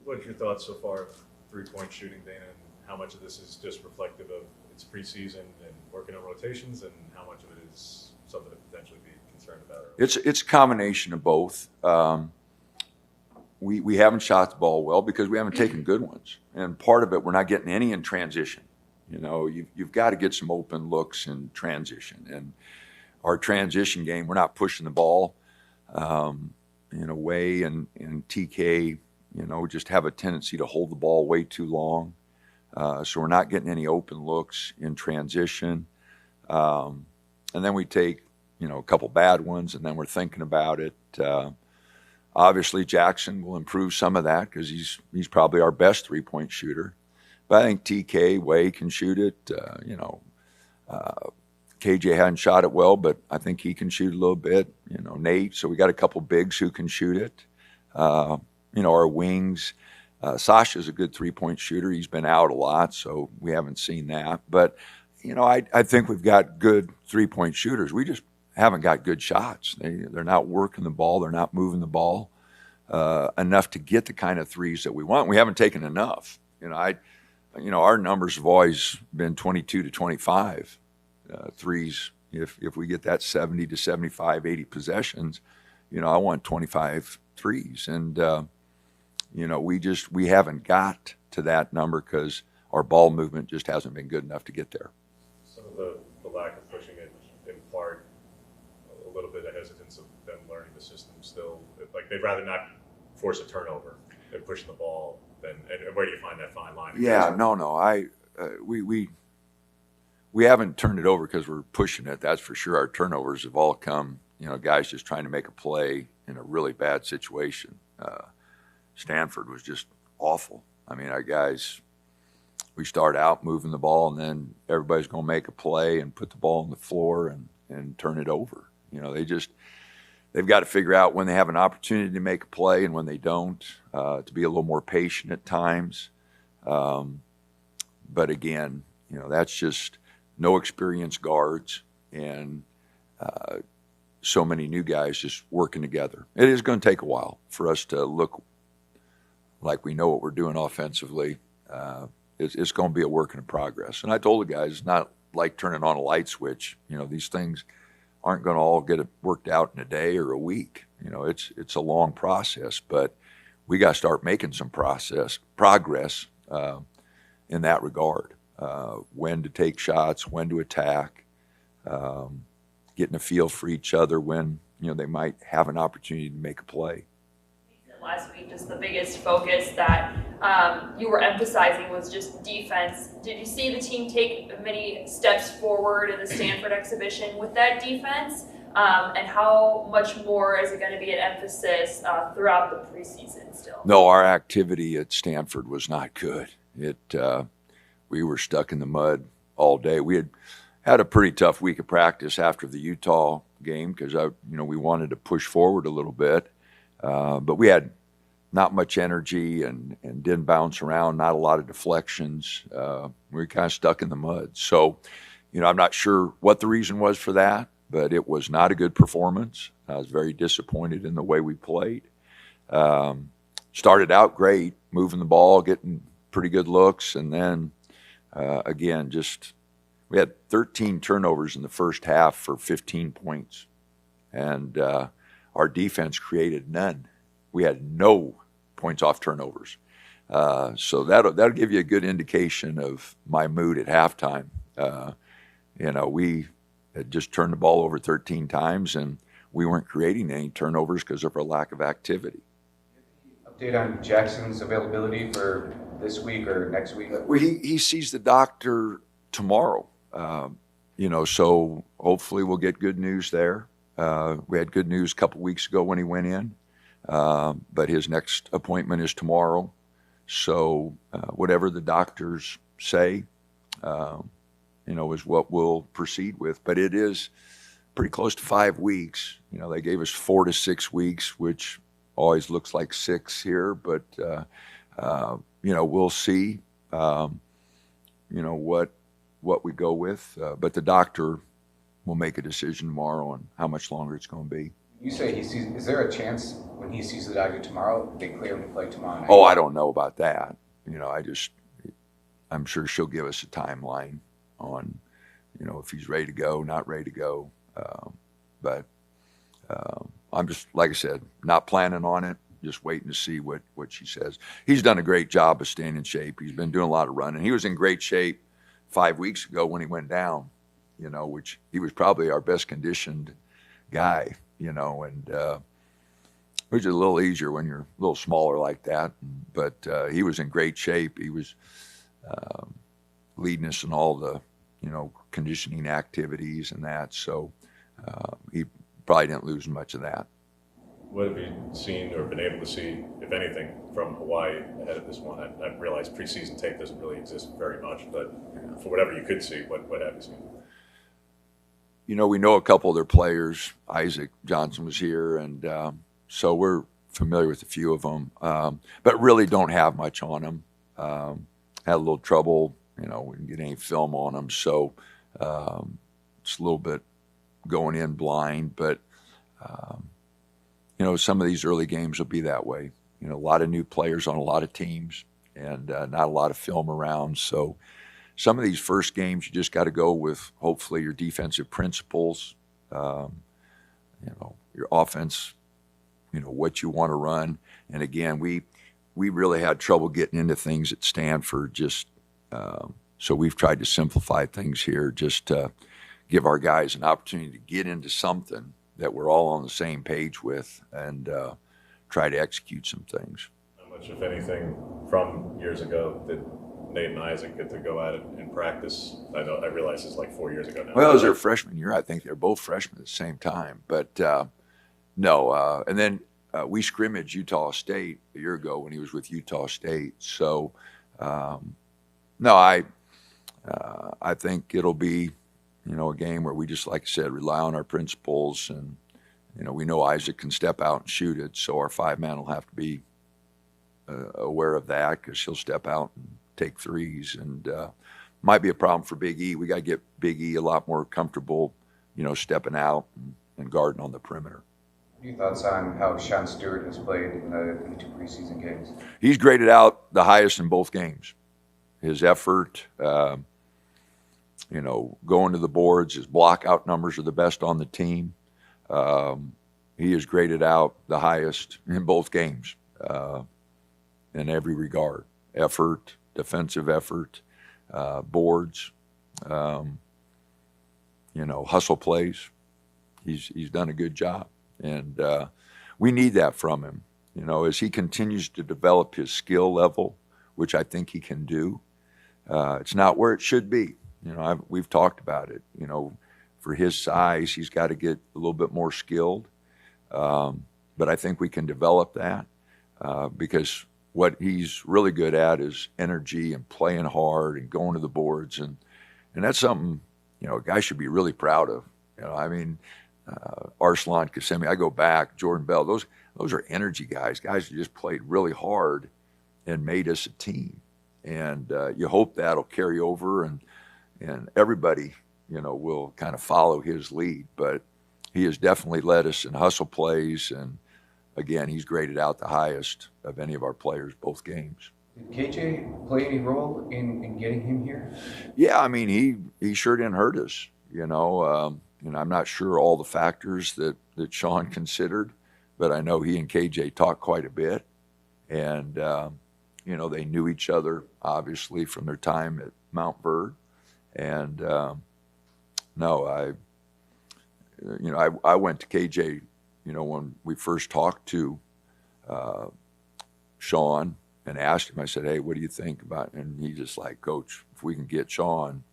What's your thoughts so far of three-point shooting, Dana, and how much of this is just reflective of it's preseason and working on rotations, and how much of it is something to potentially be concerned about? It's a combination of both. We haven't shot the ball well because we haven't taken good ones, and part of it we're not getting any in transition. You know, you've got to get some open looks in transition, and our transition game we're not pushing the ball in a way, and TK just have a tendency to hold the ball way too long. So we're not getting any open looks in transition. And then we take, a couple bad ones, and then we're thinking about it. Obviously, Jackson will improve some of that because he's probably our best three-point shooter. But I think TK, Way can shoot it. KJ hadn't shot it well, but I think he can shoot a little bit. Nate. So we got a couple bigs who can shoot it. Our wings. Sasha's a good three-point shooter. He's been out a lot, so we haven't seen that. But, I think we've got good three-point shooters. We just haven't got good shots. They're not working the ball. They're not moving the ball enough to get the kind of threes that we want. We haven't taken enough. Our numbers have always been 22 to 25 threes. If we get that 70 to 75, 80 possessions, I want 25 threes. And, we haven't got to that number because our ball movement just hasn't been good enough to get there. Some of the lack of pushing it, in part, a little bit of hesitance of them learning the system still. Like, they'd rather not force a turnover than pushing the ball. And where do you find that fine line? Yeah, no. We haven't turned it over because we're pushing it. That's for sure. Our turnovers have all come, guys just trying to make a play in a really bad situation. Stanford was just awful. I mean, our guys, we start out moving the ball, and then everybody's going to make a play and put the ball on the floor and turn it over. They've got to figure out when they have an opportunity to make a play and when they don't, to be a little more patient at times. But again, that's just no experienced guards and so many new guys just working together. It is going to take a while for us to look like we know what we're doing offensively. It's going to be a work in progress. And I told the guys, it's not like turning on a light switch. These things aren't going to all get it worked out in a day or a week. It's a long process, but we got to start making some progress in that regard. When to take shots, when to attack, getting a feel for each other when they might have an opportunity to make a play. Last week, just the biggest focus that you were emphasizing was just defense. Did you see the team take many steps forward in the Stanford exhibition with that defense? And how much more is it going to be an emphasis throughout the preseason still? No, our activity at Stanford was not good. We were stuck in the mud all day. We had a pretty tough week of practice after the Utah game because we wanted to push forward a little bit. But we had not much energy and didn't bounce around, not a lot of deflections. We were kind of stuck in the mud. So, I'm not sure what the reason was for that, but it was not a good performance. I was very disappointed in the way we played. Started out great, moving the ball, getting pretty good looks, and then, again, we had 13 turnovers in the first half for 15 points. And our defense created none. We had no points off turnovers. So that'll give you a good indication of my mood at halftime. We had just turned the ball over 13 times, and we weren't creating any turnovers because of our lack of activity. Update on Jackson's availability for this week or next week? Well, he sees the doctor tomorrow. So hopefully we'll get good news there. We had good news a couple weeks ago when he went in, but his next appointment is tomorrow. So whatever the doctors say, is what we'll proceed with. But it is pretty close to 5 weeks. They gave us 4 to 6 weeks, which always looks like 6 here. But, we'll see, what we go with. But the doctor will make a decision tomorrow on how much longer it's going to be. You say he sees, is there a chance when he sees the Dodger tomorrow, they clear him to play tomorrow night? Oh, I don't know about that. I'm sure she'll give us a timeline on, if he's ready to go, not ready to go. But I'm just, like I said, not planning on it, just waiting to see what she says. He's done a great job of staying in shape. He's been doing a lot of running. He was in great shape 5 weeks ago when he went down, which he was probably our best conditioned guy, and which is a little easier when you're a little smaller like that. But he was in great shape. He was leading us in all the, conditioning activities and that. So he probably didn't lose much of that. What have you seen or been able to see, if anything, from Hawaii ahead of this one? I realize preseason tape doesn't really exist very much, but for whatever you could see, what have you seen? We know a couple of their players. Isaac Johnson was here, and so we're familiar with a few of them, but really don't have much on them. Had a little trouble, we didn't get any film on them, so it's a little bit going in blind, but some of these early games will be that way. A lot of new players on a lot of teams and not a lot of film around. So some of these first games, you just got to go with hopefully your defensive principles, your offense, what you want to run. And again, we really had trouble getting into things at Stanford. So we've tried to simplify things here, just to give our guys an opportunity to get into something that we're all on the same page with, and try to execute some things. How much, if anything, from years ago did Nate and Isaac get to go at it in practice? I realize it's like 4 years ago now. Well, it was their freshman year. I think they're both freshmen at the same time. But no, and then we scrimmaged Utah State a year ago when he was with Utah State. So no, I think it'll be a game where we just, like I said, rely on our principles, and we know Isaac can step out and shoot it, so our 5-man will have to be aware of that, because he'll step out and take threes, and might be a problem for Big E. We got to get Big E a lot more comfortable, stepping out and guarding on the perimeter. What are your thoughts on how Sean Stewart has played in the 2 preseason games? He's graded out the highest in both games. His effort, going to the boards, his block out numbers are the best on the team. He is graded out the highest in both games, in every regard. Effort, defensive effort, boards, hustle plays. He's done a good job, and we need that from him. As he continues to develop his skill level, which I think he can do. It's not where it should be. We've talked about it. For his size, he's got to get a little bit more skilled. But I think we can develop that because what he's really good at is energy and playing hard and going to the boards. And that's something, a guy should be really proud of. Arslan Kasemi, I go back, Jordan Bell, those are energy guys who just played really hard and made us a team. And you hope that'll carry over, and everybody, will kind of follow his lead. But he has definitely led us in hustle plays, and again, he's graded out the highest of any of our players both games. Did KJ play any role in getting him here? Yeah, he sure didn't hurt us. I'm not sure all the factors that Sean considered, but I know he and KJ talked quite a bit, and they knew each other obviously from their time at Mount Bird, and I went to KJ, when we first talked to Sean and asked him. I said, "Hey, what do you think about it?" And he just like, "Coach, if we can get Sean,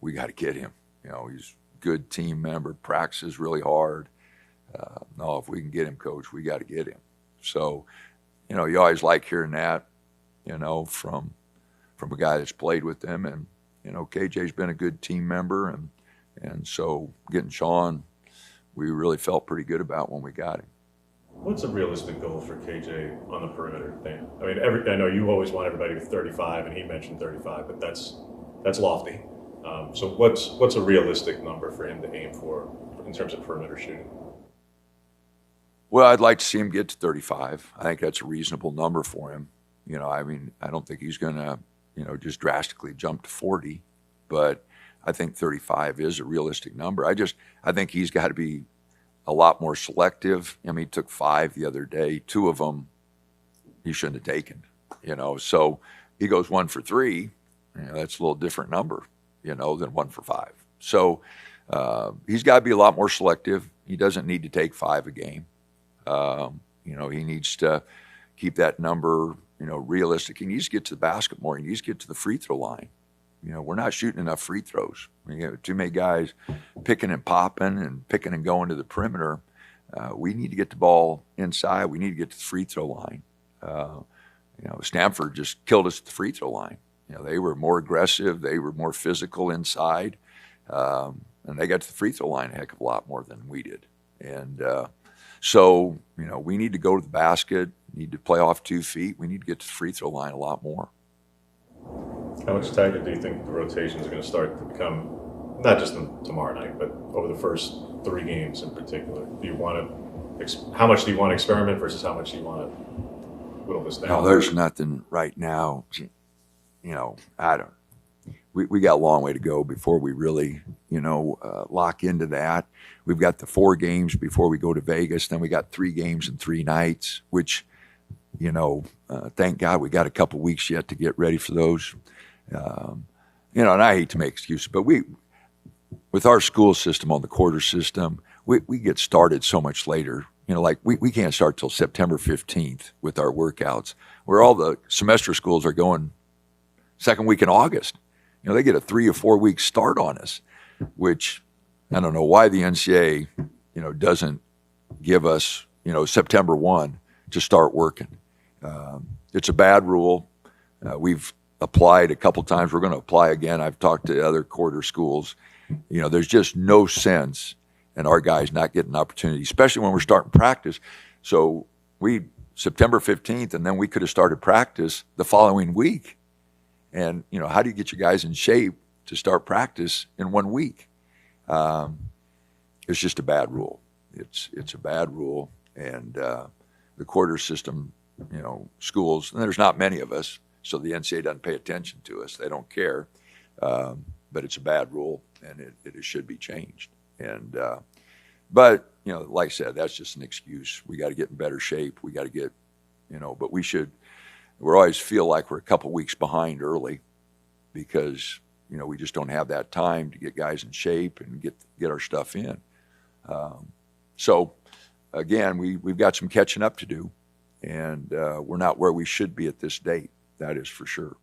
we got to get him. He's a good team member, practices really hard. No, if we can get him, Coach, we got to get him." So, you always like hearing that, from a guy that's played with them. And, KJ's been a good team member. And so getting Sean, we really felt pretty good about when we got him. What's a realistic goal for KJ on the perimeter, Dan? I know you always want everybody to 35, and he mentioned 35, but that's lofty. So what's a realistic number for him to aim for in terms of perimeter shooting? Well, I'd like to see him get to 35. I think that's a reasonable number for him. I mean, I don't think he's going to, just drastically jump to 40, but I think 35 is a realistic number. I think he's got to be a lot more selective. I mean, he took 5 the other day. 2 of them he shouldn't have taken, So he goes 1 for 3. That's a little different number, than 1 for 5. So he's got to be a lot more selective. He doesn't need to take 5 a game. He needs to keep that number, realistic. He needs to get to the basket more. He needs to get to the free throw line. We're not shooting enough free throws. We have too many guys picking and popping and picking and going to the perimeter. We need to get the ball inside. We need to get to the free throw line. Stanford just killed us at the free throw line. They were more aggressive. They were more physical inside. And they got to the free throw line a heck of a lot more than we did. And so, we need to go to the basket, need to play off 2 feet. We need to get to the free throw line a lot more. How much tighter do you think the rotations are going to start to become, not just tomorrow night, but over the first 3 games in particular? How much do you want to experiment versus how much do you want to whittle this down? No, there's nothing right now. We got a long way to go before we really, lock into that. We've got the 4 games before we go to Vegas. Then we got 3 games in 3 nights, which, thank God we got a couple weeks yet to get ready for those. And I hate to make excuses, but with our school system on the quarter system, we get started so much later. We can't start till September 15th with our workouts, where all the semester schools are going second week in August. They get a 3 or 4 week start on us, which I don't know why the NCAA, doesn't give us, September 1 to start working. It's a bad rule. We've applied a couple times. We're going to apply again. I've talked to other quarter schools. There's just no sense in our guys not getting an opportunity, especially when we're starting practice. So September 15th, and then we could have started practice the following week. And, how do you get your guys in shape to start practice in 1 week? It's just a bad rule. It's a bad rule. And the quarter system, schools, and there's not many of us, so the NCAA doesn't pay attention to us. They don't care. But it's a bad rule, and it should be changed. And but, like I said, that's just an excuse. We got to get in better shape. We got to get, but we always feel like we're a couple weeks behind early because, we just don't have that time to get guys in shape and get our stuff in. So, again, we've got some catching up to do, and we're not where we should be at this date. That is for sure.